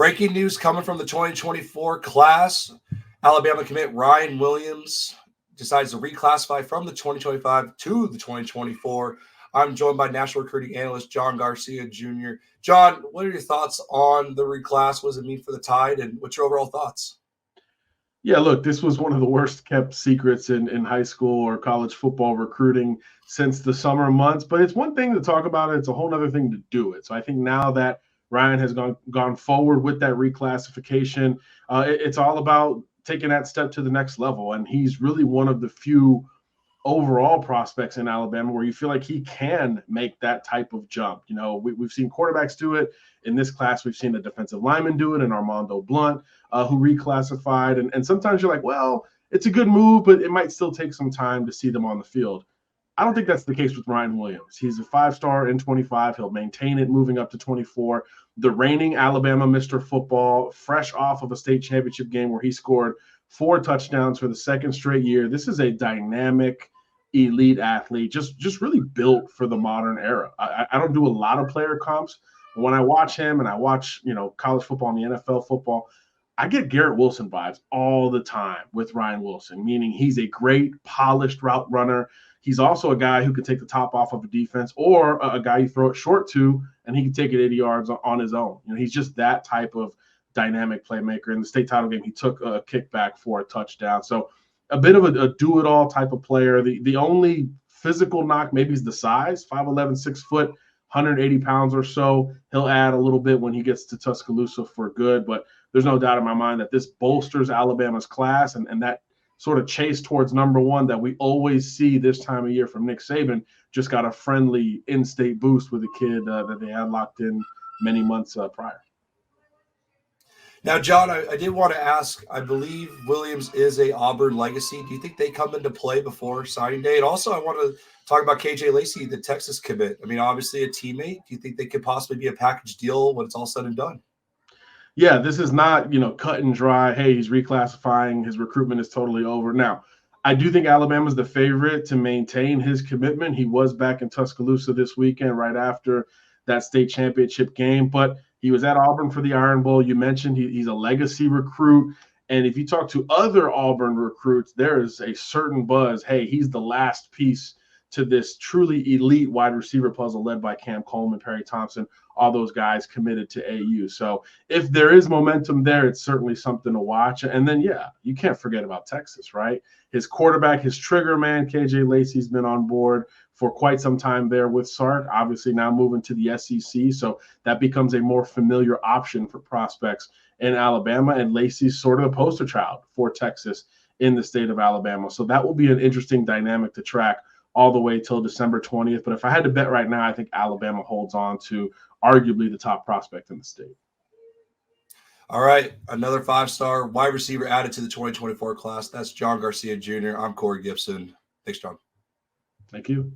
Breaking news coming from the 2024 class. Alabama commit Ryan Williams decides to reclassify from the 2025 to the 2024. I'm joined by national recruiting analyst John Garcia Jr. John, what are your thoughts on the reclass? What does it mean for the Tide, and what's your overall thoughts? Yeah, look, this was one of the worst kept secrets in high school or college football recruiting since the summer months. But it's one thing to talk about it. It's a whole other thing to do it. So I think now that Ryan has gone forward with that reclassification, it's all about taking that step to the next level. And he's really one of the few overall prospects in Alabama where you feel like he can make that type of jump. You know, we've seen quarterbacks do it. In this class, we've seen a defensive lineman do it, and Armando Blunt, who reclassified. And sometimes you're like, well, it's a good move, but it might still take some time to see them on the field. I don't think that's the case with Ryan Williams. He's a 5-star in 25. He'll maintain it moving up to 24. The reigning Alabama Mr. Football, fresh off of a state championship game where he scored 4 touchdowns for the second straight year. This is a dynamic, elite athlete, just really built for the modern era. I don't do a lot of player comps, but when I watch him and I watch, college football and the NFL football, I get Garrett Wilson vibes all the time with Ryan Wilson, meaning he's a great, polished route runner. He's also a guy who can take the top off of a defense, or a guy you throw it short to, and he can take it 80 yards on his own. He's just that type of dynamic playmaker. In the state title game, he took a kickback for a touchdown. So a bit of a do-it-all type of player. The only physical knock maybe is the size, 5'11", 6 foot, 180 pounds or so. He'll add a little bit when he gets to Tuscaloosa for good, but there's no doubt in my mind that this bolsters Alabama's class, and that sort of chase towards number one that we always see this time of year from Nick Saban just got a friendly in-state boost with a kid that they had locked in many months prior. Now, John, I did want to ask, I believe Williams is a Auburn legacy. Do you think they come into play before signing day? And also, I want to talk about KJ Lacey, the Texas commit. I mean, obviously a teammate. Do you think they could possibly be a package deal when it's all said and done? Yeah, this is not, cut and dry. Hey, he's reclassifying. His recruitment is totally over. Now, I do think Alabama's the favorite to maintain his commitment. He was back in Tuscaloosa this weekend right after that state championship game, but he was at Auburn for the Iron Bowl. You mentioned he's a legacy recruit. And if you talk to other Auburn recruits, there is a certain buzz. Hey, he's the last piece to this truly elite wide receiver puzzle led by Cam Coleman, Perry Thompson, all those guys committed to AU. So if there is momentum there, it's certainly something to watch. And then, yeah, you can't forget about Texas, right? His quarterback, his trigger man, KJ Lacey's been on board for quite some time there with Sark, obviously now moving to the SEC. So that becomes a more familiar option for prospects in Alabama. And Lacey's sort of a poster child for Texas in the state of Alabama. So that will be an interesting dynamic to track all the way till December 20th. But if I had to bet right now, I think Alabama holds on to arguably the top prospect in the state. All right, another 5-star wide receiver added to the 2024 class. That's John Garcia Jr. I'm Corey Gibson. Thanks, John. Thank you.